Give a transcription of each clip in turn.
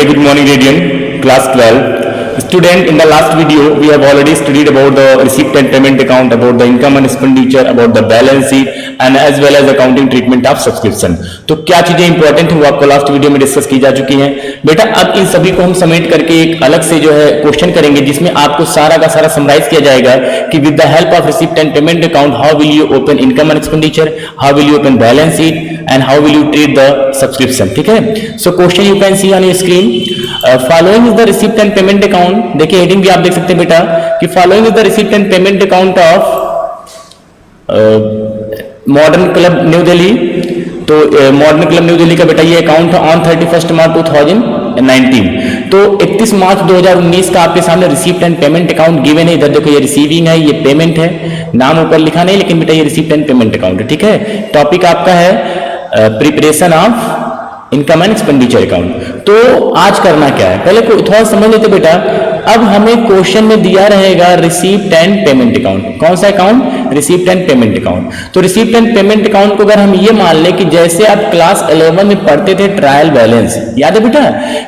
Very good morning, Radiant, class 12. Student, in the last video, we have already studied about the receipt and payment account, about the income and expenditure, about the balance sheet, and as well as accounting treatment of subscription. तो क्या चीजें important है वो आपको last video में discuss की जा चुकी हैं बेटा। अब इन सभी को हम समेट करके एक अलग से जो है क्वेश्चन करेंगे जिसमें आपको सारा का सारा समराइज किया जाएगा कि with the help of receipt and payment account how will you open income and expenditure, how will you open balance sheet and how will you treat the subscription. ठीक है, so question you can see on your screen. Following is the receipt and payment account. देखिए heading भी आप देख सकते हैं बेटा कि following is the receipt and payment account of modern club new Delhi. तो मॉडर्न क्लब न्यू दिल्ली का बेटा ये अकाउंट है ऑन 31 मार्च 2019। तो 31 मार्च 2019 का आपके सामने receipt and payment account given है। इधर देखो ये रिसीविंग है, ये पेमेंट है, नाम ऊपर लिखा नहीं लेकिन बेटा ये रिसीप्ट एंड पेमेंट अकाउंट है। ठीक है, टॉपिक आपका है preparation of income and expenditure account. तो आज करना क्या है पहले थोड़ा समझ लेते बेटा। अब हमें क्वेश्चन में दिया रहेगा रिसीप्ट एंड पेमेंट अकाउंट। कौन सा account? Receipt and payment account. तो रिसीप्ट एंड पेमेंट अकाउंट को अगर हम ये मान लें कि जैसे आप क्लास 11 में पढ़ते थे ट्रायल बैलेंस, याद है बेटा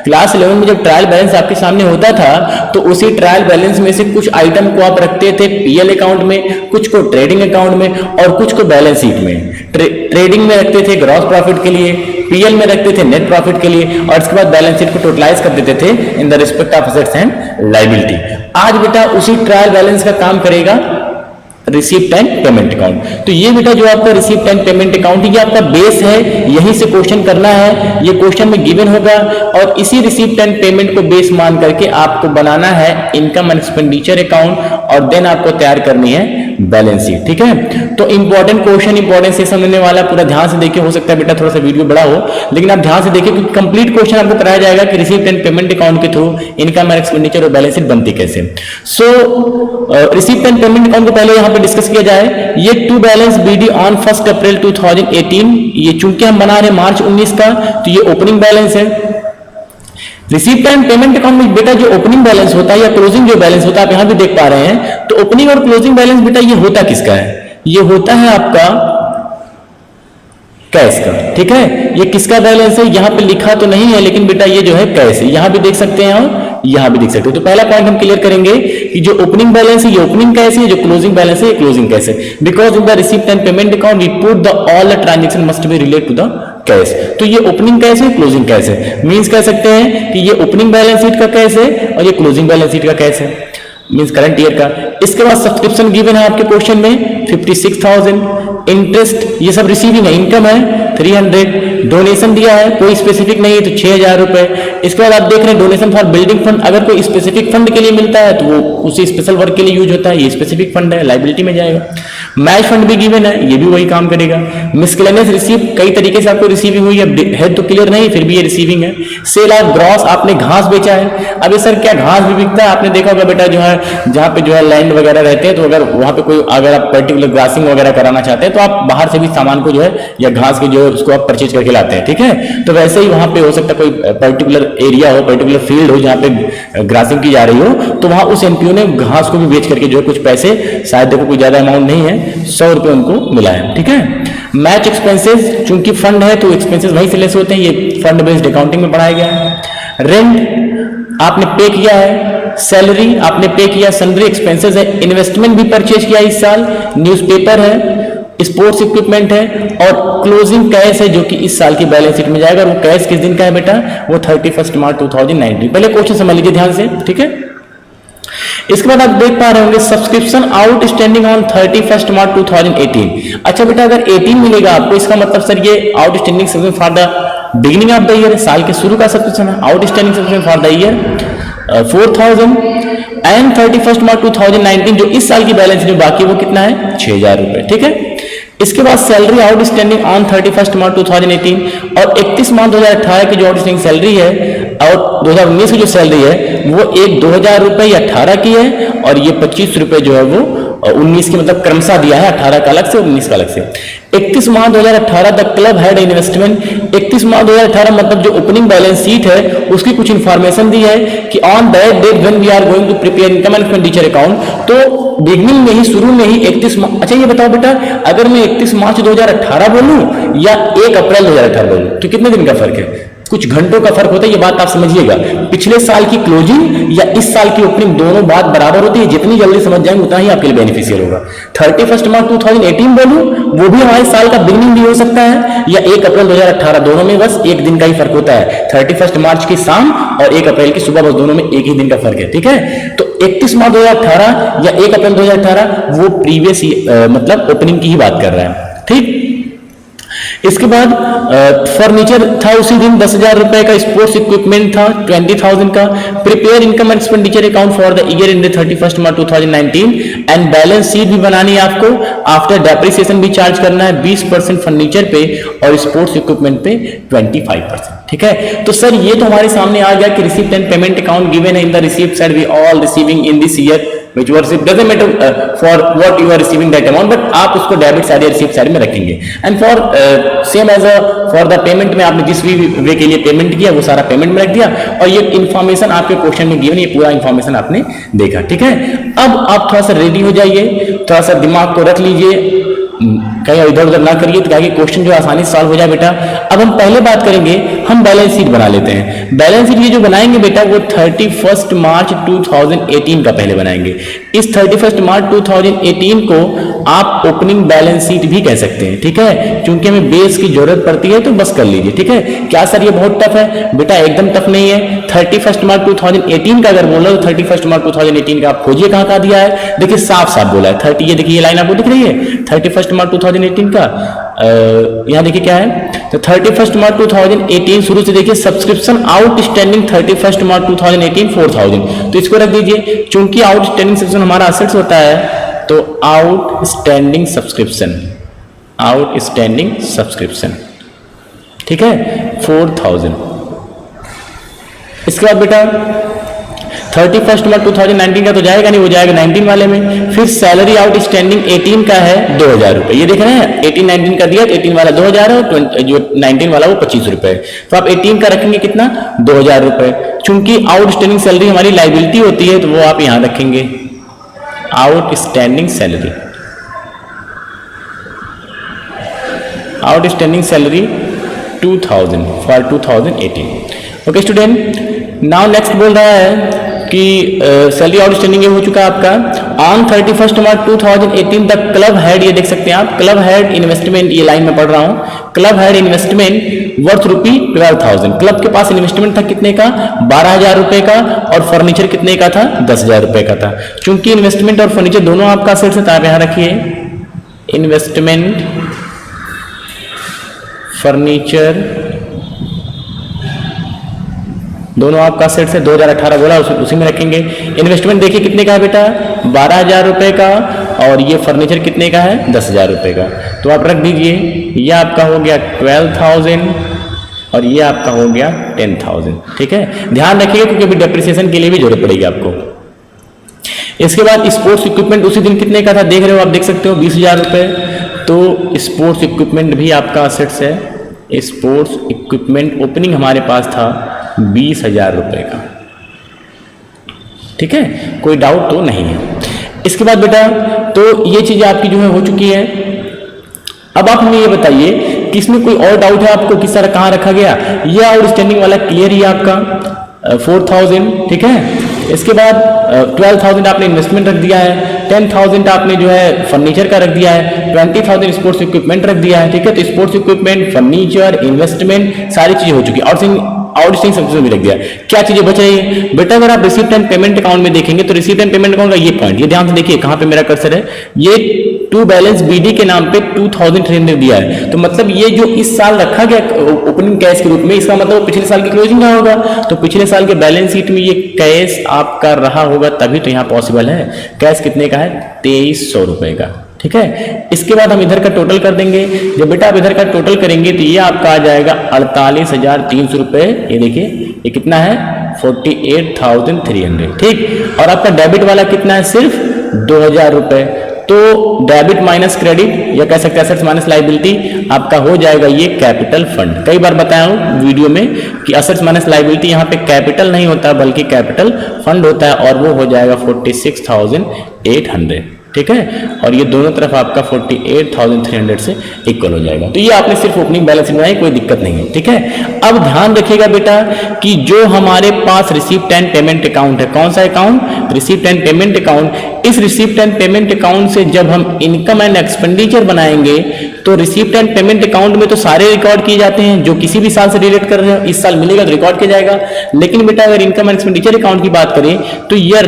क्लास 11 में जब ट्रायल बैलेंस आपके सामने होता था तो उसी ट्रायल बैलेंस में से कुछ आइटम को आप रखते थे पीएल अकाउंट में, कुछ को ट्रेडिंग अकाउंट में और कुछ को बैलेंस शीट में। ट्रेडिंग में रखते थे ग्रॉस प्रॉफिट के लिए, पीएल में रखते थे नेट प्रॉफिट के लिए और इसके बाद बैलेंस शीट को टोटलाइज कर देते थे in the respect of assets and liability. आज बेटा उसी ट्रायल बैलेंस का काम करेगा रिसीप्ट एंड पेमेंट अकाउंट। तो ये बेटा जो आपका रिसीप्ट एंड पेमेंट अकाउंट ये आपका बेस है, यहीं से क्वेश्चन करना है, ये क्वेश्चन में गिवन होगा और इसी रिसीप्ट एंड पेमेंट को बेस मान करके आपको बनाना है इनकम एंड एक्सपेंडिचर अकाउंट और देन आपको तैयार करनी है बैलेंस शीट। ठीक है, तो इंपॉर्टेंट क्वेश्चन इंपॉर्टेंट से समझने वाला पूरा ध्यान से देखिए। हो सकता है बेटा थोड़ा सा वीडियो बड़ा हो लेकिन आप ध्यान से देखिए क्योंकि कंप्लीट क्वेश्चन आपको कराया जाएगा कि रिसीप्ट एंड पेमेंट अकाउंट के थ्रू इनकम एंड एक्सपेंडिचर और बैलेंस शीट बनती कैसे। सो रिसीप्ट एंड पेमेंट अकाउंट को पहले यहां पे डिस्कस किया जाए। ये टू बैलेंस बीडी ऑन 1 अप्रैल 2018, ये चूंकि हम बना रहे मार्च 19 का तो ये ओपनिंग बैलेंस है। रिसीप्ट एंड पेमेंट अकाउंट में बेटा जो ओपनिंग बैलेंस होता है या क्लोजिंग जो बैलेंस होता है आप यहां भी देख पा रहे हैं। तो ओपनिंग और क्लोजिंग बैलेंस बेटा ये होता किसका है? ये होता है आपका कैश का। ठीक है, ये किसका बैलेंस है यहां पे लिखा तो नहीं है लेकिन बेटा ये जो है कैश है, यहां भी देख सकते हैं और यहां भी देख सकते हो। तो पहला पॉइंट हम क्लियर करेंगे कि जो ओपनिंग बैलेंस है ये ओपनिंग कैश है, जो क्लोजिंग बैलेंस है ये क्लोजिंग कैश है। Because in the receipt and payment account we put the all the transaction must be relate to the cash. तो ये ओपनिंग कैश है, क्लोजिंग कैश है। मींस कह सकते हैं कि ये ओपनिंग बैलेंस शीट का कैश है और ये क्लोजिंग बैलेंस शीट का कैश है, मींस करंट ईयर का। इसके बाद सब्सक्रिप्शन गिवन है आपके क्वेश्चन में 56,000, इंटरेस्ट ये सब रिसीविंग है, इनकम है 300, डोनेशन दिया है कोई स्पेसिफिक नहीं है तो 6,000 रुपए। इसके बाद आप देख रहे हैं डोनेशन फॉर बिल्डिंग फंड, अगर कोई स्पेसिफिक फंड के लिए मिलता है तो वो उसी स्पेशल वर्क के लिए यूज होता है, ये स्पेसिफिक फंड है लायबिलिटी में जाएगा। मैच फंड भी गिवन है, ये भी वही काम करेगा। मिसलेनियस रिसीव कई तरीके से आपको रिसीविंग हुई है तो क्लियर नहीं फिर भी ये रिसीविंग है। सेल ऑफ ग्रॉस आपने घास बेचा है। अब ये सर क्या घास भी बिकता है? आपने देखा होगा बेटा जो है जहां पे जो है लैंड वगैरह रहते हैं तो अगर वहां पे कोई अगर आप पर्टिकुलर ग्रासिंग वगैरह कराना चाहते हैं तो आप बाहर से भी सामान को जो है या घास के जो है उसको आप परचेज करके लाते हैं। ठीक है, तो वैसे ही वहां पे हो सकता है कोई पर्टिकुलर एरिया हो, पर्टिकुलर फील्ड हो जहां पे ग्रासिंग की जा रही हो तो वहां उस एमपीओ ने घास को भी बेच करके जो है कुछ पैसे, शायद देखो कोई ज्यादा अमाउंट नहीं है, 100 रुपए उनको मिला है। ठीक है, मैच एक्सपेंसेस चूंकि फंड है तो एक्सपेंसेस वहीं से लेस होते हैं, ये फंड बेस्ड अकाउंटिंग में पढ़ाया गया है। रेंट आपने पे किया है, सैलरी आपने पे किया, सन्ड्री एक्सपेंसेस है, इन्वेस्टमेंट भी परचेज किया इस साल, न्यूज़पेपर है, स्पोर्ट्स इक्विपमेंट है और क्लोजिंग कैश है जो कि इस साल की बैलेंस शीट में जाएगा। वो कैश किस दिन का है बेटा? वो 31 मार्च 2019। पहले क्वेश्चन समझ लीजिए ध्यान से। ठीक है, इसके बाद आप देख पा रहे होंगे सब्सक्रिप्शन आउटस्टैंडिंग ऑन 31 मार्च 2018। अच्छा बेटा अगर 18 मिलेगा आपको इसका मतलब सर ये outstanding subscription for the beginning of the year, साल के शुरू का सब्सक्रिप्शन है। Outstanding subscription for the year 4,000 and 31 मार्च 2019 जो इस साल की बैलेंस में बाकी वो कितना है? 6,000 रुपए। ठीक है, इसके बाद सैलरी आउटस्टैंडिंग ऑन 31 मार्च 2018 और 31 मार्च 2018 की जो आउटस्टैंडिंग सैलरी है और 2019 की जो सैलरी है वो एक 2,000 रुपए या 18 की है और ये 25 रुपए जो है वो 19 की, मतलब क्रमशः दिया है, 18 का अलग से और 19 का अलग से। 31 मार्च 2018 द क्लब हैड इन्वेस्टमेंट, 31 मार्च 2018 मतलब जो ओपनिंग बैलेंस शीट है उसकी कुछ इंफॉर्मेशन दी है कि on that date when we are going to prepare income and expenditure account, तो बिगनिंग में ही शुरू में ही 31 अच्छा ये बताओ बेटा अगर मैं 31 मार्च 2018 बोलूं या 1 अप्रैल 2018 बोलूं तो कितने दिन का फर्क है? कुछ घंटों का फर्क होता है, ये बात आप समझिएगा। पिछले साल की क्लोजिंग या इस साल की ओपनिंग दोनों बात बराबर होती है। जितनी जल्दी समझ जाएंगे उतना ही आपके लिए बेनिफिशियल होगा। 31 मार्च 2018 बोलूं, वो भी हमारे साल का बिगिनिंग भी हो सकता है, या 1 अप्रैल 2018, दोनों में बस एक दिन का ही फर्क होता है। 31 मार्च की शाम और 1 अप्रैल की सुबह, बस दोनों में एक ही दिन का फर्क है, ठीक है। तो 31 मार्च 2018 या 1 अप्रैल 2018 वो प्रीवियस मतलब ओपनिंग की ही बात कर रहा है, ठीक। इसके बाद फर्नीचर था उसी दिन 10,000 रुपए का, स्पोर्ट्स इक्विपमेंट था 20,000 का, prepare income and expenditure account for the year in 31 March 2019 and balance sheet भी बनानी है आपको। आफ्टर डेप्रिसिएशन भी चार्ज करना है 20% फर्नीचर पे और स्पोर्ट्स इक्विपमेंट पे 25%, ठीक है। तो सर ये तो हमारे सामने आ गया कि receipt and payment account given है in the receipt side, we all receiving in this year which was received, doesn't matter for what you are receiving that amount, but आप उसको डेबिट साइड या रिसीप्ट साइड में रखेंगे। And for same as for the payment में आपने जिस भी वे के लिए पेमेंट किया वो सारा पेमेंट में रख दिया, और ये इन्फॉर्मेशन आपके क्वेश्चन में गिवन, ये पूरा इन्फॉर्मेशन आपने देखा, ठीक है। अब आप थोड़ा सा रेडी हो जाइए, थोड़ा सा दिमाग को रख लीजिए, कहीं इधर उधर ना करिए, तो ताकि क्वेश्चन जो आसानी से सॉल्व हो जाए बेटा। अब हम पहले बात करेंगे, हम बैलेंस शीट बना लेते हैं। बैलेंस शीट ये जो बनाएंगे बेटा वो 31 मार्च 2018 का पहले बनाएंगे। इस 31 मार्च 2018 को आप ओपनिंग बैलेंस शीट भी कह सकते हैं, ठीक है, क्योंकि हमें बेस की जरूरत पड़ती है तो बस कर लीजिए, ठीक है। क्या सर ये बहुत टफ है? बेटा एकदम टफ नहीं है। 31 मार्च 2018 का अगर बोला तो 31 मार्च 2018 का आप खोजिए कहां कहां दिया है, देखिए साफ साफ बोला है 30, ये देखिए ये लाइन आपको दिख रही है 31 मार्च 2018 का, यहां देखिए क्या है, तो 31 मार्च 2018 शुरू से देखिए सब्सक्रिप्शन आउटस्टैंडिंग 31 मार्च 2018 4,000, तो इसको रख दीजिए, चूंकि आउटस्टैंडिंग सब्सक्रिप्शन हमारा असेट्स होता है तो आउटस्टैंडिंग सब्सक्रिप्शन, ठीक है, 4,000। इसके बाद बेटा 31 मार्च 2019 का तो जाएगा नहीं, वो जाएगा 19 वाले में। फिर सैलरी आउटस्टैंडिंग 18 का है 2,000 रुपए, ये देख रहे हैं 18-19 का दिया, 18 वाला 2,000 है और जो 19 वाला वो 25 रुपए। तो आप 18 का रखेंगे कितना, 2,000 रुपए। चूंकि आउटस्टैंडिंग सैलरी हमारी लाइबिलिटी होती है तो वो आप यहां रखेंगे, outstanding salary 2,000 for 2018। Okay student, now next बोल रहा है कि सैलरी आउटस्टैंडिंग ये हो चुका है आपका। On 31 March 2018 the club head, ये देख सकते हैं आप, क्लब हेड इन्वेस्टमेंट, ये लाइन में पढ़ रहा हूं, club head investment worth ₹12,000। Club के पास इन्वेस्टमेंट था कितने का, 12,000 रुपए का, और फर्नीचर कितने का था, 10,000 रुपए का था। चूंकि इन्वेस्टमेंट और फर्नीचर दोनों आपका असेट्स है तो आप यहां रखिए इन्वेस्टमेंट फर्नीचर दोनों आपका असेट्स है, 2018 बोला उसी में रखेंगे। इन्वेस्टमेंट देखिए कितने का है बेटा, 12,000 रुपए का, और ये फर्नीचर कितने का है, 10,000 रुपए का। तो आप रख दीजिए, ये आपका हो गया 12,000 और ये आपका हो गया 10,000, ठीक है। ध्यान रखिएगा क्योंकि अभी डेप्रिसिएशन के लिए भी जरूरत पड़ेगी आपको। इसके बाद स्पोर्ट्स इक्विपमेंट उसी दिन कितने का था, देख रहे हो आप, देख सकते हो 20,000 रुपए। तो स्पोर्ट्स इक्विपमेंट भी आपका असेट्स है। स्पोर्ट्स इक्विपमेंट ओपनिंग हमारे पास था 20,000 रुपए का, ठीक है, कोई डाउट तो नहीं है। इसके बाद बेटा तो ये चीज आपकी जो है हो चुकी है। अब आप हमें ये बताइए कि इसमें कोई और डाउट है आपको, किस तरह कहां रखा गया, ये आउटस्टैंडिंग वाला क्लियर ही आपका 4,000, ठीक है। इसके बाद 12,000 आपने इन्वेस्टमेंट रख दिया है, 10,000 आपने जो है फर्नीचर का रख दिया है, 20,000 स्पोर्ट्स इक्विपमेंट रख दिया है, ठीक है। तो स्पोर्ट्स इक्विपमेंट, फर्नीचर, इन्वेस्टमेंट सारी चीजें हो चुकी है। आउटस्टैंडिंग सब्सिडी भी रख दिया। क्या चीजें बच रही है बेटा, अगर आप रिसीप्ट एंड पेमेंट अकाउंट में देखेंगे तो रिसीप्ट एंड पेमेंट अकाउंट का ये पॉइंट, ये ध्यान से देखिए कहां पे मेरा कर्सर है, ये टू बैलेंस बीडी के नाम पे 2,300 दिया है। तो मतलब ये जो इस साल रखा गया ओपनिंग कैश के रूप में, इसका मतलब पिछले साल की क्लोजिंग का होगा। तो पिछले साल के बैलेंस शीट में ये कैश आपका रहा होगा, तभी तो यहाँ पॉसिबल है। कैश कितने का है, 2,300 रुपए का, ठीक है। इसके बाद हम इधर का टोटल कर देंगे। जब बेटा आप इधर का टोटल करेंगे तो ये आपका आ जाएगा 48,300 रुपए। ये देखिए ये कितना है, 48,300, ठीक। और आपका डेबिट वाला कितना है, सिर्फ 2,000 रुपए। तो डेबिट माइनस क्रेडिट, या कह सकते हैं एसेट्स माइनस लाइबिलिटी, आपका हो जाएगा ये कैपिटल फंड। कई बार बताया हूं वीडियो में कि एसेट्स माइनस लाइबिलिटी यहाँ पे कैपिटल नहीं होता बल्कि कैपिटल फंड होता है, और वो हो जाएगा 46,800, ठीक है, और ये दोनों तरफ आपका 48,300 से इक्वल हो जाएगा। तो ये आपने सिर्फ ओपनिंग बैलेंस बनाई, कोई दिक्कत नहीं है। ठीक है, अब ध्यान रखिएगा बेटा कि जो हमारे पास रिसीप्ट एंड पेमेंट अकाउंट है, कौन सा account, receipt and payment account. इस रिसीप्ट एंड पेमेंट अकाउंट से जब हम इनकम एंड एक्सपेंडिचर बनाएंगे तो रिसीप्ट एंड पेमेंट अकाउंट में तो सारे रिकॉर्ड किए जाते हैं जो किसी भी साल से रिलेट कर रहे हो, इस साल मिलेगा तो रिकॉर्ड किया जाएगा। लेकिन बेटा अगर इनकम एंड एक्सपेंडिचर अकाउंट की बात करें तो ये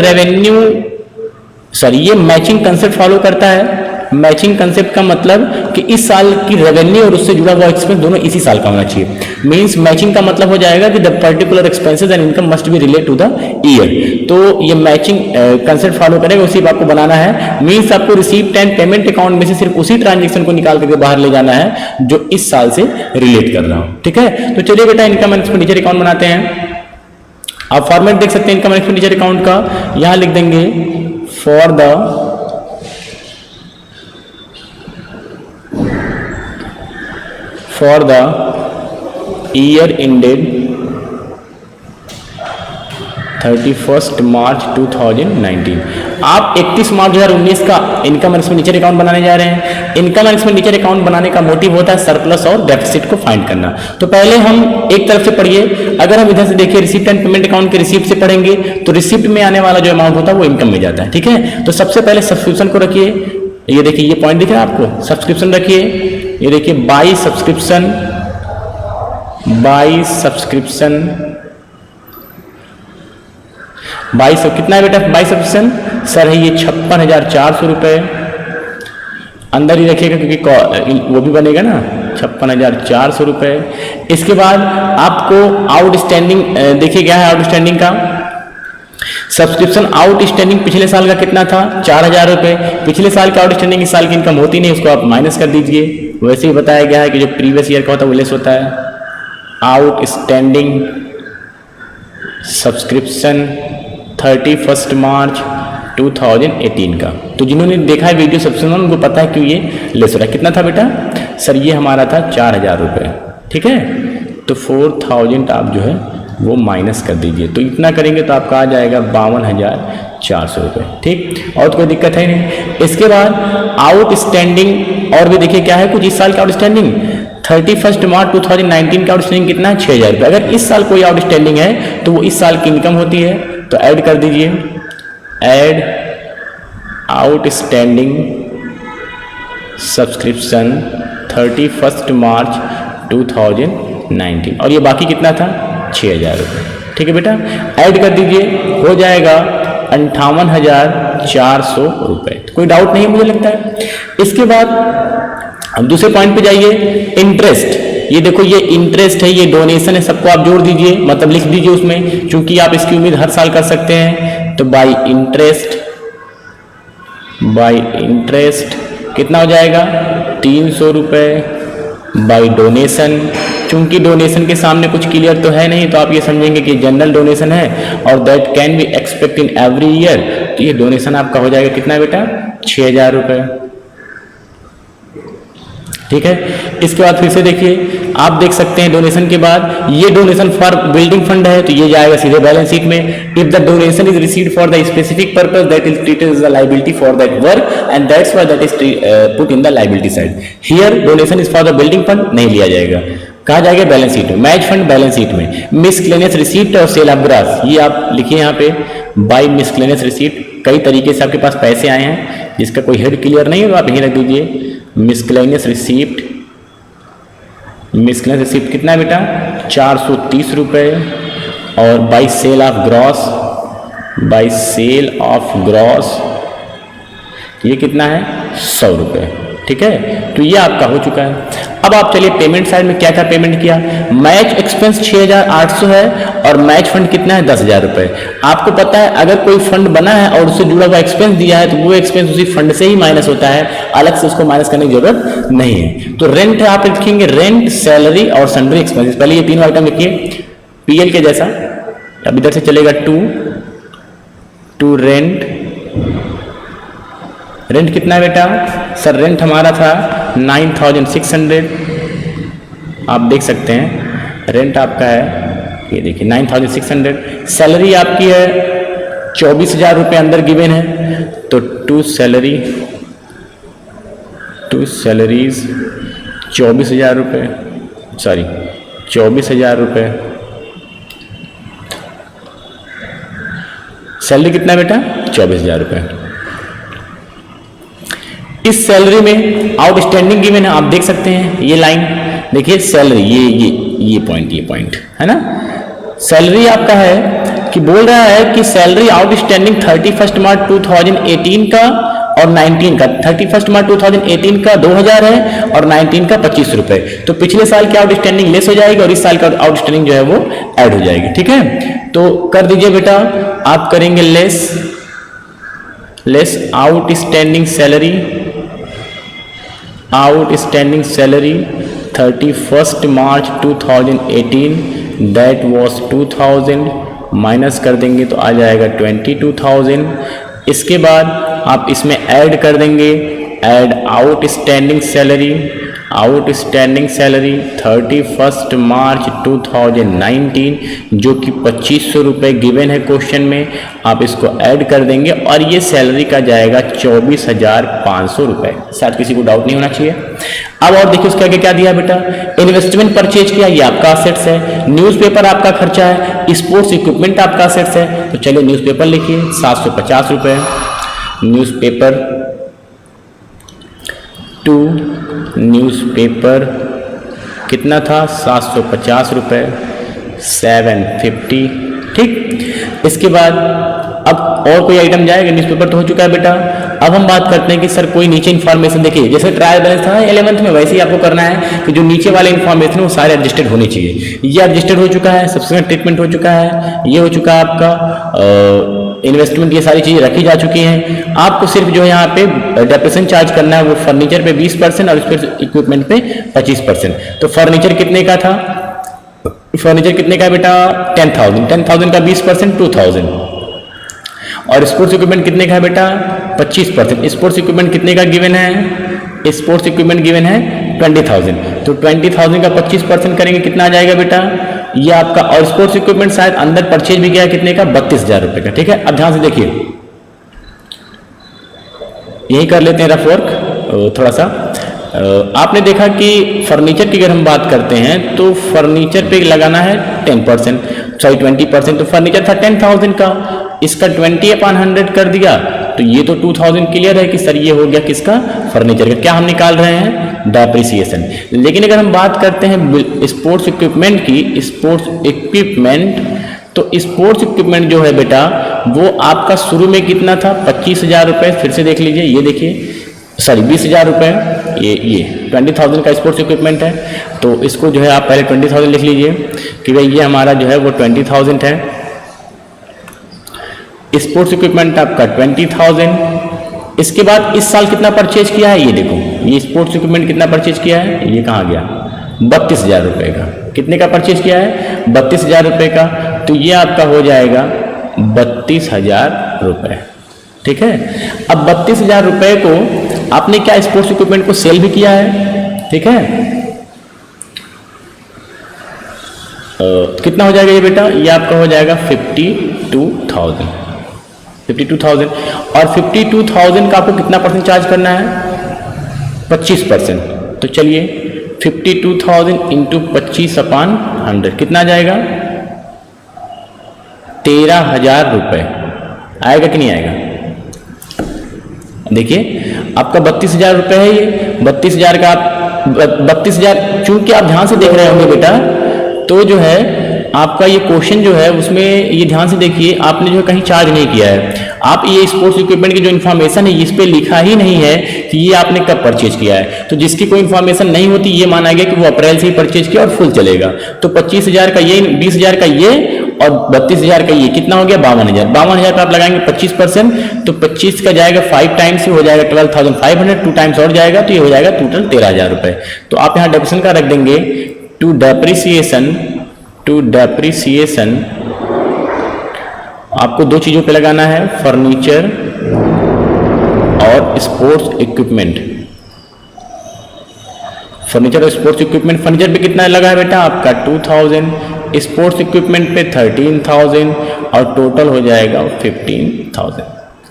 मैचिंग कंसेप्ट फॉलो करता है। मैचिंग कंसेप्ट का मतलब कि इस साल की रेवेन्यू और उससे जुड़ा हुआ एक्सपेंस दोनों इसी साल का होना चाहिए। मींस मैचिंग का मतलब हो जाएगा कि the particular expenses and income must be relate to the year. तो ये मैचिंग कंसेप्ट फॉलो करेगा, उसी आपको बनाना है। मींस आपको रिसीप्ट एंड पेमेंट अकाउंट में से सिर्फ उसी ट्रांजेक्शन को निकाल करके बाहर ले जाना है जो इस साल से रिलेट कर रहा हूं। ठीक है, तो चलिए बेटा इनकम एंड एक्सपेंडिचर अकाउंट बनाते हैं। आप फॉर्मेट देख सकते हैं इनकम एंड एक्सपेंडिचर अकाउंट का, यहां लिख देंगे फॉर द ईयर ended 31 मार्च 2019। आप 31 मार्च 2019 का इनकम एंड एक्सपेंडिचर अकाउंट बनाने जा रहे हैं। इनकम एंड एक्सपेंडिचर अकाउंट बनाने का मोटिव होता है सरप्लस और डेफिसिट को फाइंड करना। तो पहले हम एक तरफ से पढ़िए, अगर हम इधर से देखिए रिसिप्ट एंड पेमेंट अकाउंट के रिसिप्ट से पढ़ेंगे तो रिसिप्ट में आने वाला जो अमाउंट होता है वो इनकम में जाता है। ठीक है, तो सबसे पहले सब्सक्रिप्शन को रखिए, ये देखिए ये पॉइंट दिख रहा है आपको, सब्सक्रिप्शन रखिए। ये देखिए बाई सब्सक्रिप्शन कितना है बेटा बाई सब्सक्रिप्शन, सर है ये 56,400 रुपए। अंदर ही रखिएगा क्योंकि वो भी बनेगा ना, 56,400 रुपए। इसके बाद आपको आउटस्टैंडिंग देखिए क्या है आउटस्टैंडिंग का, सब्सक्रिप्शन आउटस्टैंडिंग पिछले साल का कितना था 4,000 रुपए। पिछले साल का आउटस्टैंडिंग इस साल की इनकम होती नहीं, उसको आप माइनस कर दीजिए। वैसे ही बताया गया है कि जो प्रीवियस ईयर का होता है वो लेस होता है। आउटस्टैंडिंग सब्सक्रिप्शन 31 मार्च 2018 का, तो जिन्होंने देखा है वीडियो सब्सक्रिप्शन उनको पता है क्यों ये लेस हो रहा है। कितना था बेटा, सर ये हमारा था 4,000 रुपये। ठीक है, तो 4,000 आप जो है वो माइनस कर दीजिए, तो इतना करेंगे तो आपका आ जाएगा 52,400 रुपये। ठीक, और तो कोई दिक्कत है नहीं। इसके बाद आउटस्टैंडिंग और भी देखिए क्या है कुछ इस साल का आउटस्टैंडिंग 31 मार्च 2019 का आउटस्टैंडिंग कितना है 6,000 रुपये। अगर इस साल कोई आउटस्टैंडिंग है तो वो इस साल की इनकम होती है, तो ऐड कर दीजिए, ऐड आउटस्टैंडिंग सब्सक्रिप्शन 31 मार्च 2019, और ये बाकी कितना था 6,000 रुपये। ठीक है बेटा, ऐड कर दीजिए, हो जाएगा 58,400 रुपये। कोई डाउट नहीं मुझे लगता है। इसके बाद हम दूसरे पॉइंट पे जाइए, इंटरेस्ट। ये देखो ये इंटरेस्ट है, ये डोनेशन है, सबको आप जोड़ दीजिए, मतलब लिख दीजिए उसमें, क्योंकि आप इसकी उम्मीद हर साल कर सकते हैं। तो बाई इंटरेस्ट कितना हो जाएगा 300 रुपये। बाई डोनेशन, चूंकि डोनेशन के सामने कुछ क्लियर तो है नहीं, तो आप ये समझेंगे कि जनरल डोनेशन है और that can be expect in every year. तो ये डोनेशन आपका हो जाएगा कितना बेटा 6,000 रुपये। ठीक है, इसके बाद फिर से देखिए, आप देख सकते हैं डोनेशन के बाद ये डोनेशन फॉर बिल्डिंग फंड है, तो ये जाएगा सीधे बैलेंस शीट में। If the donation is received for the specific purpose that is treated as the liability for that work and that's why that is put in the liability side. Here donation is for the building fund नहीं लिया जाएगा, कहा जाएगा balance sheet में। Match fund balance sheet में। Miscellaneous receipt और sale of grass, ये आप लिखिए यहाँ पे बाय मिसक्लेनियस रिसीप्ट। कई तरीके से आपके पास पैसे आए हैं, जिसका कोई हेड क्लियर नहीं है तो आप यहीं रख दीजिए मिसक्लेनियस रिसीप्ट। मिसक्लेनियस रिसीप्ट कितना है बेटा 430 रुपये। और बाय सेल ऑफ ग्रॉस ये कितना है 100 रुपये। ठीक है, तो ये आपका हो चुका है। अब आप चलिए पेमेंट साइड में क्या क्या पेमेंट किया। मैच एक्सपेंस 6,800 है और मैच फंड कितना है 10,000 रुपये। आपको पता है अगर कोई फंड बना है और उससे जुड़ा हुआ एक्सपेंस दिया है तो वो एक्सपेंस उसी फंड से ही माइनस होता है, अलग से उसको माइनस करने की जरूरत नहीं है। तो रेंट आप लिखेंगे रेंट, सैलरी और सन्ड्री एक्सपेंसेस। पहले ये तीनों आइटम लिखिए पीएल के जैसा। अब इधर से चलेगा टू रेंट कितना है बेटा, सर रेंट हमारा था 9,600। आप देख सकते हैं रेंट आपका है, ये देखिए 9,600। सैलरी आपकी है 24,000 रुपये अंदर गिवन है, तो टू सैलरीज 24,000 रुपये, सॉरी 24,000 रुपये। सैलरी कितना बेटा? 24,000 रुपये। इस सैलरी में आउटस्टैंडिंग गिवन है, आप देख सकते हैं ये लाइन, देखिए सैलरी, ये पॉइंट है ना। सैलरी आपका है कि बोल रहा है कि सैलरी आउटस्टैंडिंग 31 मार्च 2018 का और 19 का, 31 मार्च 2018 का 2,000 है और 19 का 25 रुपए। तो पिछले साल की आउटस्टैंडिंग लेस हो जाएगी और इस साल का आउटस्टैंडिंग जो है वो ऐड हो जाएगी। ठीक है, तो कर दीजिए बेटा, आप करेंगे less outstanding salary 31 March 2018 that was 2,000, minus कर देंगे तो आ जाएगा 22,000। इसके बाद आप इसमें ऐड कर देंगे, ऐड आउटस्टैंडिंग सैलरी 31 मार्च 2019 जो कि 2,500 रुपये गिवन है क्वेश्चन में, आप इसको ऐड कर देंगे और ये सैलरी का जाएगा 24,500 रुपये। शायद किसी को डाउट नहीं होना चाहिए। अब और देखिए उसके आगे क्या दिया बेटा, इन्वेस्टमेंट परचेज किया, ये आपका असेट्स है। न्यूज़पेपर आपका खर्चा है, स्पोर्ट्स इक्विपमेंट आपका असेट्स है। तो चलिए न्यूज़पेपर लिखिए 750 रुपये, न्यूज़पेपर टू न्यूज़पेपर कितना था 750 रुपये, 750। ठीक, इसके बाद अब और कोई आइटम जाएगा, न्यूज़पेपर तो हो चुका है बेटा। अब हम बात करते हैं कि सर कोई नीचे इन्फॉर्मेशन, देखिए जैसे ट्रायल बैलेंस था 11th में, वैसे ही आपको करना है कि जो नीचे वाले इन्फॉर्मेशन वो सारे एडजस्टेड होने चाहिए। ये एडजस्टेड हो चुका है, सब्सिक्वेंट ट्रीटमेंट हो चुका है, ये हो चुका है आपका इन्वेस्टमेंट, ये सारी चीज़ें रखी जा चुकी हैं। आपको सिर्फ जो है यहाँ पे डेप्रिसिएशन चार्ज करना है, वो फर्नीचर पे 20% और इस पर इक्विपमेंट पे 25%। तो फर्नीचर कितने का था, फर्नीचर कितने का बेटा 10,000 का 20% 2,000, और स्पोर्ट्स इक्विपमेंट कितने का है बेटा 25%। स्पोर्ट्स इक्विपमेंट कितने का गिवन है, स्पोर्ट्स इक्विपमेंट गिवन है 20,000, तो 20,000 का 25% करेंगे कितना आ जाएगा बेटा, ये आपका। और स्पोर्ट्स इक्विपमेंट शायद अंदर परचेज भी गया कितने का 32,000 रुपये का। ठीक है, अब ध्यान से देखिए, यही कर लेते हैं रफ वर्क थोड़ा सा। आपने देखा कि फर्नीचर की अगर हम बात करते हैं तो फर्नीचर पे लगाना है 10%, सॉरी 20%। तो फर्नीचर था 10,000 का, इसका 20/100 कर दिया, तो ये तो 2,000 क्लियर है कि सर ये हो गया किसका, फर्नीचर का। क्या हम निकाल रहे हैं, डेप्रिसिएशन। लेकिन अगर हम बात करते हैं स्पोर्ट्स इक्विपमेंट की, स्पोर्ट्स इक्विपमेंट, तो स्पोर्ट्स इक्विपमेंट जो है बेटा वो आपका शुरू में कितना था 25,000 रुपये। फिर से देख लीजिए, ये देखिए, सॉरी 20,000 रुपये, ये 20,000 का स्पोर्ट्स इक्विपमेंट है। तो इसको जो है आप पहले 20,000 लिख लीजिए कि भाई ये हमारा जो है वो 20,000 है। स्पोर्ट्स इक्विपमेंट आपका 20,000। इसके बाद इस साल कितना परचेज किया है, ये देखो, ये स्पोर्ट्स इक्विपमेंट कितना परचेज किया है, ये कहाँ गया 32,000 रुपये का। कितने का परचेज किया है 32,000 रुपये का, तो ये आपका हो जाएगा 32,000 रुपये। ठीक है, अब 32,000 रुपये को आपने क्या स्पोर्ट्स इक्विपमेंट को सेल भी किया है। ठीक है, कितना हो जाएगा ये बेटा, ये आपका हो जाएगा 52,000 और 52,000 का आपको कितना परसेंट चार्ज करना है 25%। तो चलिए 52,000 इंटू 25/100 कितना आ जाएगा 13,000 रुपये। आएगा कि नहीं आएगा, देखिए आपका 32,000 रुपये है, ये 32,000 का आप 32,000, चूंकि आप ध्यान से देख रहे होंगे बेटा, तो जो है आपका ये क्वेश्चन जो है उसमें ये ध्यान से देखिए, आपने जो है कहीं चार्ज नहीं किया है। आप ये स्पोर्ट्स इक्विपमेंट की जो इन्फॉर्मेशन है इस पे लिखा ही नहीं है कि ये आपने कब परचेज किया है। तो जिसकी कोई इन्फॉर्मेशन नहीं होती ये माना गया कि वो अप्रैल से ही परचेज किया और फुल चलेगा। तो 25,000 का ये, 20,000 का ये और 32,000 का ये, कितना हो गया 52,000। 52,000 पर आप लगाएंगे 25%, तो 25 का जाएगा 5 टाइम्स ही हो जाएगा 12,500, 2 टाइम्स और जाएगा तो ये हो जाएगा टोटल 13,000 रुपये। तो आप यहाँ डेप्रिसिएशन का रख देंगे टू डेप्रिसिएशन आपको दो चीजों पे लगाना है, फर्नीचर और स्पोर्ट्स इक्विपमेंट। फर्नीचर और स्पोर्ट्स इक्विपमेंट, फर्नीचर पे कितना लगा है बेटा आपका 2,000, स्पोर्ट्स इक्विपमेंट पे 13,000 और टोटल हो जाएगा 15,000।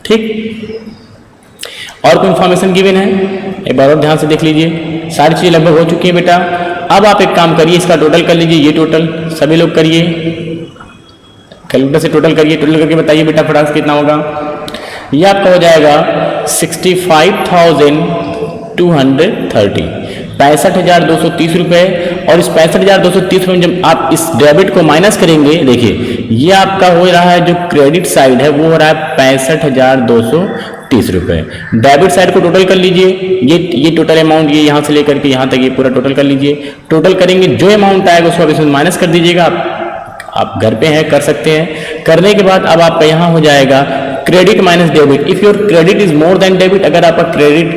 ठीक, और कोई इंफॉर्मेशन गिवन है एक बार और ध्यान से देख लीजिए। सारी चीज़ें लगभग हो चुकी है बेटा। अब आप एक काम करिए, इसका टोटल कर लीजिए, ये टोटल सभी लोग करिए, कैलकुलेटर से टोटल करिए, टोटल करके बताइए बेटा फटाक से कितना होगा। ये आपका हो जाएगा 65,230, 65,230 रुपये। और इस 65,230 रुपये जब आप इस डेबिट को माइनस करेंगे, देखिए ये आपका हो रहा है जो क्रेडिट साइड है वो हो रहा है 65,230 रुपये। डेबिट साइड को टोटल कर लीजिए, ये टोटल अमाउंट, ये यहाँ से लेकर के यहाँ तक ये पूरा टोटल कर लीजिए। टोटल करेंगे जो अमाउंट आएगा उसको आप इसमें माइनस कर दीजिएगा। आप घर पे हैं कर सकते हैं। करने के बाद अब आपका यहाँ हो जाएगा credit minus debit. If your credit is more than debit, अगर आपका क्रेडिट,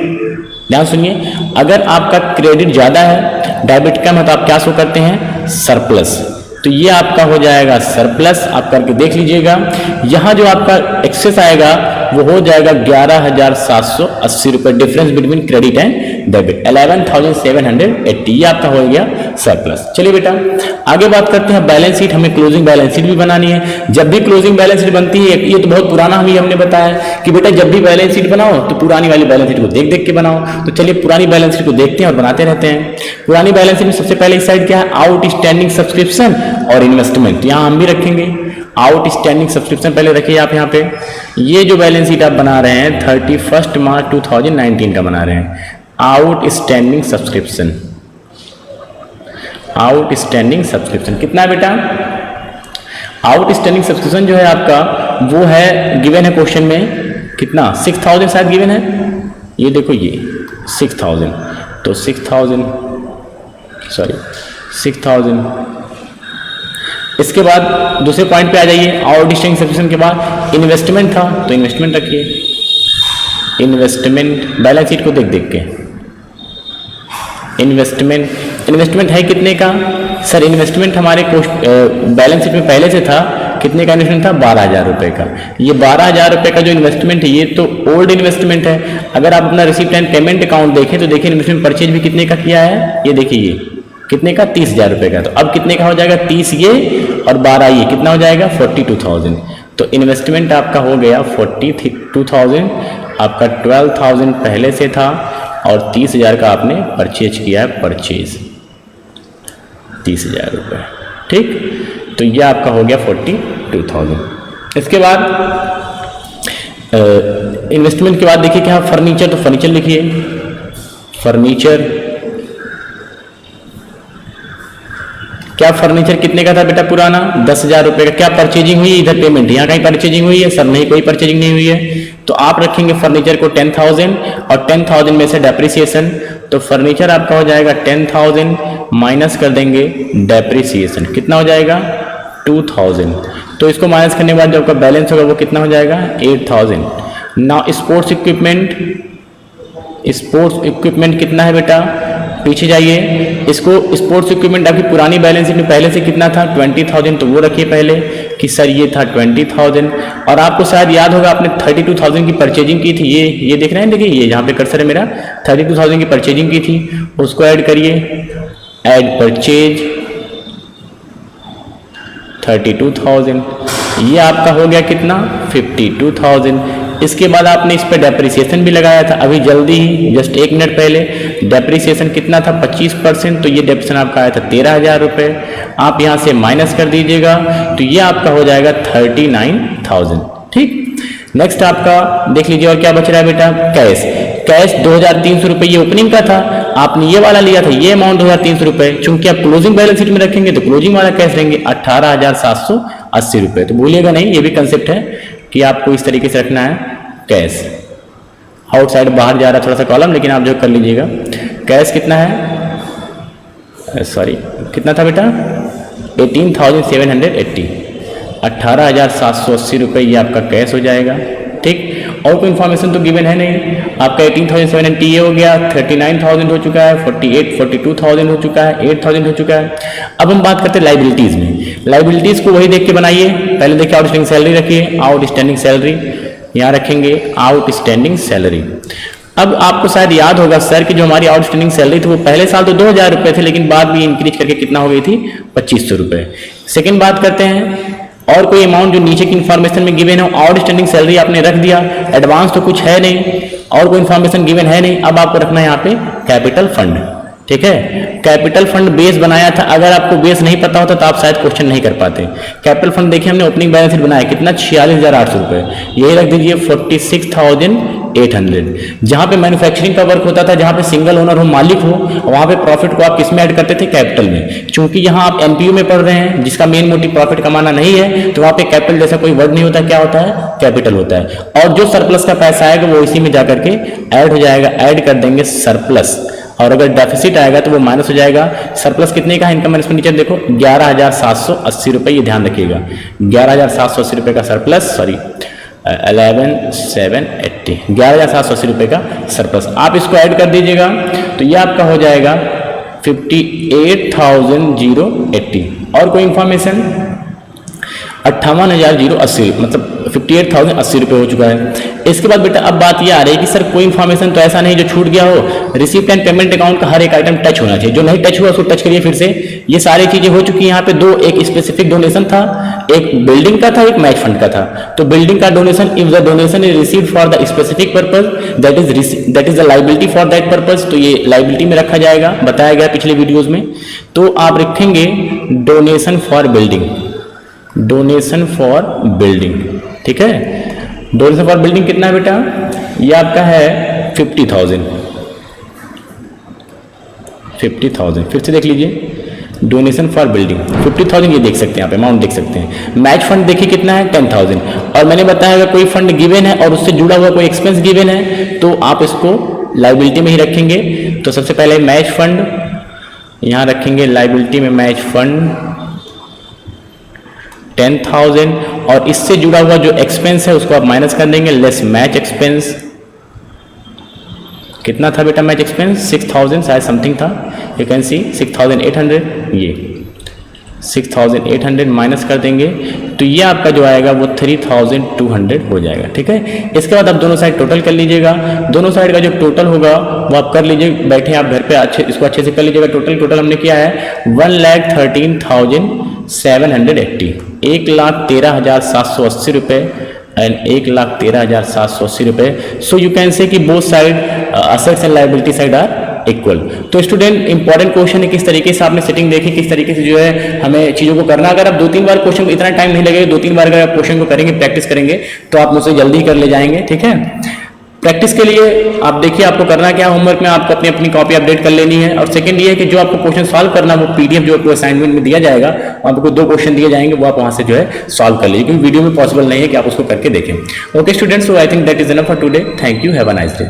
ध्यान सुनिए, अगर आपका क्रेडिट ज्यादा है डेबिट कम है तो आप क्या शो करते हैं, सरप्लस। तो ये आपका हो जाएगा सरप्लस, आप करके देख लीजिएगा। यहाँ जो आपका एक्सेस आएगा वो हो जाएगा 11,780 रुपये, difference between credit and debit 11,780, ये आपका हो गया सरप्लस। चलिए बेटा आगे बात करते हैं बैलेंस शीट। हमें क्लोजिंग बैलेंस शीट भी बनानी है। जब भी क्लोजिंग बैलेंस शीट बनती है, ये तो बहुत पुराना हमने बताया कि बेटा जब भी बैलेंस शीट बनाओ तो पुरानी वाली बैलेंस शीट को देख देख के बनाओ। तो चलिए पुरानी बैलेंस शीट को देखते हैं और बनाते रहते हैं। पुरानी बैलेंस शीट में सबसे पहले इस साइड क्या है, आउटस्टैंडिंग सब्सक्रिप्शन और इन्वेस्टमेंट, यहाँ हम भी रखेंगे आउटस्टैंडिंग सब्सक्रिप्शन। पहले रखिए आप यहाँ पे, ये जो बैलेंस शीट आप बना रहे हैं 31 मार्च 2019 का बना रहे हैं, आउटस्टैंडिंग सब्सक्रिप्शन। आउटस्टैंडिंग सब्सक्रिप्शन कितना है बेटा, आउटस्टैंडिंग सब्सक्रिप्शन जो है आपका वो है गिवन है क्वेश्चन में कितना, 6,000 शायद गिवन है। ये देखो ये 6,000, तो 6,000 इसके बाद दूसरे पॉइंट पे आ जाइए। आउटस्टैंडिंग सब्सक्रिप्शन के बाद इन्वेस्टमेंट था तो इन्वेस्टमेंट रखिए, इन्वेस्टमेंट बैलेंस शीट को देख देख के। इन्वेस्टमेंट है कितने का सर, इन्वेस्टमेंट हमारे बैलेंस शीट में पहले से था, कितने का इन्वेस्टमेंट था, 12,000 रुपये का। ये 12,000 रुपये का जो इन्वेस्टमेंट है ये तो ओल्ड इन्वेस्टमेंट है। अगर आप अपना रिसीप्ट एंड पेमेंट अकाउंट देखें तो देखिए इन्वेस्टमेंट परचेज भी कितने का किया है, ये देखिए ये कितने का, 30,000 रुपये का। तो अब कितने का हो जाएगा, 30 ये और 12 ये, कितना हो जाएगा 42,000। तो इन्वेस्टमेंट आपका हो गया 42,000, आपका 12,000 पहले से था और 30,000 का आपने परचेज किया है, परचेज 30,000 रुपये। ठीक, तो यह आपका हो गया 42,000। इसके बाद इन्वेस्टमेंट के बाद देखिए क्या, फर्नीचर, तो फर्नीचर लिखिए, फर्नीचर क्या, फर्नीचर कितने का था बेटा पुराना, 10,000 रुपये का। क्या परचेजिंग हुई, इधर पेमेंट, यहाँ कहीं परचेजिंग हुई है सर, नहीं कोई परचेजिंग नहीं हुई है। तो आप रखेंगे फर्नीचर को 10,000 और 10,000 में से डेप्रिसिएशन, तो फर्नीचर आपका हो जाएगा 10,000 माइनस कर देंगे डेप्रिसिएशन, कितना हो जाएगा 2,000। तो इसको माइनस करने के बाद जो आपका बैलेंस होगा वो कितना हो जाएगा 8,000। नाउ स्पोर्ट्स इक्विपमेंट कितना है बेटा, पीछे जाइए, इसको स्पोर्ट्स इक्विपमेंट आपकी पुरानी बैलेंस शीट में पहले से कितना था 20,000, तो वो रखिए पहले कि सर ये था 20,000। और आपको शायद याद होगा आपने 32,000 की परचेजिंग की थी, ये देख रहे हैं, देखिए ये जहाँ पे कर्सर है मेरा, 32,000 की परचेजिंग की थी, उसको ऐड करिए, ऐड परचेज 32,000, ये आपका हो गया कितना 52,000। इसके बाद आपने इस पर डेप्रिसिएशन भी लगाया था अभी जल्दी ही, जस्ट 1 मिनट पहले। डेप्रिसिएशन कितना था 25%, तो ये डेप्रिसिएशन आपका आया था 13,000 रुपये। आप यहाँ से माइनस कर दीजिएगा तो ये आपका हो जाएगा 39,000। ठीक, नेक्स्ट आपका देख लीजिए और क्या बच रहा है बेटा, कैश 2,300 रुपये ये ओपनिंग का था, आपने ये वाला लिया था, ये अमाउंट 2,300 रुपये। चूंकि आप क्लोजिंग बैलेंस शीट में रखेंगे तो क्लोजिंग वाला कैश लेंगे 18,780 रुपये। तो भूलिएगा नहीं, ये भी कंसेप्ट है कि आपको इस तरीके से रखना है कैश। आउटसाइड बाहर जा रहा है थोड़ा सा कॉलम, लेकिन आप जो कर लीजिएगा। कैश कितना है, सॉरी कितना था बेटा 18,780, 18,780 रुपये ये आपका कैश हो जाएगा। ठीक, और कोई इन्फॉर्मेशन तो गिवन है नहीं, आपका 18,780 ये हो गया, 39,000 हो चुका है, 42,000 हो चुका है, 8,000 हो चुका है। अब हम बात करते हैं लाइबिलिटीज में। लाइबिलिटीज को वही देख के बनाइए, पहले देखिए आउटस्टैंडिंग सैलरी रखिए, आउटस्टैंडिंग सैलरी यहाँ रखेंगे, आउटस्टैंडिंग सैलरी। अब आपको शायद याद होगा सर कि जो हमारी आउटस्टैंडिंग सैलरी थी वो पहले साल तो 2000 रुपए थे, लेकिन बाद भी इंक्रीज करके कितना हो गई थी 2500 रुपए। सेकेंड बात करते हैं, और कोई अमाउंट जो नीचे की इन्फॉर्मेशन में गिवन है, आउटस्टैंडिंग सैलरी आपने रख दिया, एडवांस तो कुछ है नहीं और कोई इन्फॉर्मेशन गिवन है नहीं। अब आपको रखना है यहाँ पे कैपिटल फंड, ठीक है। कैपिटल फंड बेस बनाया था, अगर आपको बेस नहीं पता होता तो आप शायद क्वेश्चन नहीं कर पाते। कैपिटल फंड देखिए हमने ओपनिंग बैलेंस शीट बनाया कितना 46,800 रुपए, ये रख दीजिए 46,800। जहां पे मैन्युफैक्चरिंग का वर्क होता था, जहां पे सिंगल ओनर हो, मालिक हो, वहां पे प्रॉफिट को आप किस में ऐड करते थे, कैपिटल में। चूंकि यहाँ आप एनपीयू में पढ़ रहे हैं जिसका मेन मोटिव प्रॉफिट कमाना नहीं है, तो वहां पे कैपिटल जैसा कोई वर्ड नहीं होता, क्या होता है, कैपिटल होता है। और जो सरप्लस का पैसा आएगा वो इसी में जाकर के ऐड हो जाएगा, ऐड कर देंगे सरप्लस, और अगर डेफिसिट आएगा तो वो माइनस हो जाएगा। सरप्लस कितने का, इनकम एंड एक्सपेंडिचर देखो 11,780 रुपए, ये ध्यान रखिएगा 11,780 रुपए का सरप्लस, सॉरी 11,780, 11,780 रुपए का सरप्लस, आप इसको ऐड कर दीजिएगा तो ये आपका हो जाएगा 58,080। और कोई इंफॉर्मेशन 58,080, मतलब 58,080 रुपये हो चुका है। इसके बाद बेटा अब बात ये आ रही है कि सर कोई इन्फॉर्मेशन तो ऐसा नहीं जो छूट गया हो, रिसीप्ट एंड पेमेंट अकाउंट का हर एक आइटम टच होना चाहिए, जो नहीं टच हुआ उसको टच करिए फिर से। ये सारी चीजें हो चुकी हैं यहाँ पे, दो, एक स्पेसिफिक डोनेशन था, एक बिल्डिंग का था, एक मैच फंड का था। तो बिल्डिंग का donation, if the donation is received for the specific purpose that is the liability for that purpose, तो ये लाइबिलिटी में रखा जाएगा, बताया गया पिछले वीडियोज में। तो आप रखेंगे donation for building, donation for building, ठीक है। डोनेशन फॉर बिल्डिंग कितना है बेटा, ये आपका है 50,000, 50,000, फिर से देख लीजिए डोनेशन फॉर बिल्डिंग 50,000, ये देख सकते हैं यहाँ पे अमाउंट देख सकते हैं। मैच फंड देखिए कितना है 10,000, और मैंने बताया अगर कोई फंड गिवन है और उससे जुड़ा हुआ कोई एक्सपेंस गिवन है तो आप इसको लाइबिलिटी में ही रखेंगे। तो सबसे पहले मैच फंड यहाँ रखेंगे, लाइबिलिटी में मैच फंड 10,000, और इससे जुड़ा हुआ जो एक्सपेंस है उसको आप माइनस कर देंगे, लेस मैच एक्सपेंस। कितना था बेटा मैच एक्सपेंस, 6,000 शायद समथिंग था, यू कैन सी 6,800, ये 6,800 माइनस कर देंगे तो ये आपका जो आएगा वो 3,200 हो जाएगा, ठीक है। इसके बाद आप दोनों साइड टोटल कर लीजिएगा, दोनों साइड का जो टोटल होगा वो आप कर लीजिए, बैठे आप घर पे इसको अच्छे से कर लीजिएगा। टोटल हमने किया है 1,13,780, 1,13,780 रुपये एंड 1,13,780 रुपये। सो यू कैन से कि both side assets and liability side are equal. तो स्टूडेंट इंपॉर्टेंट क्वेश्चन है, किस तरीके से आपने सेटिंग देखी, किस तरीके से जो है हमें चीजों को करना। अगर आप 2-3 बार क्वेश्चन को, इतना टाइम नहीं लगेगा, 2-3 बार अगर आप क्वेश्चन को करेंगे, प्रैक्टिस करेंगे तो आप मुझसे जल्दी कर ले जाएंगे, ठीक है। प्रैक्टिस के लिए आप देखिए आपको करना क्या, होमवर्क में आपको अपनी अपनी कॉपी अपडेट कर लेनी है। और सेकंड ये है कि जो आपको क्वेश्चन सॉल्व करना वो पीडीएफ जो आपको असाइनमेंट में दिया जाएगा, वहाँ पे 2 क्वेश्चन दिए जाएंगे, वो आप वहाँ से जो है सॉल्व कर लीजिए, क्योंकि वीडियो में पॉसिबल नहीं है कि आप उसको करके देखें। Okay students, so I think that is enough for today. Thank you, have a nice day.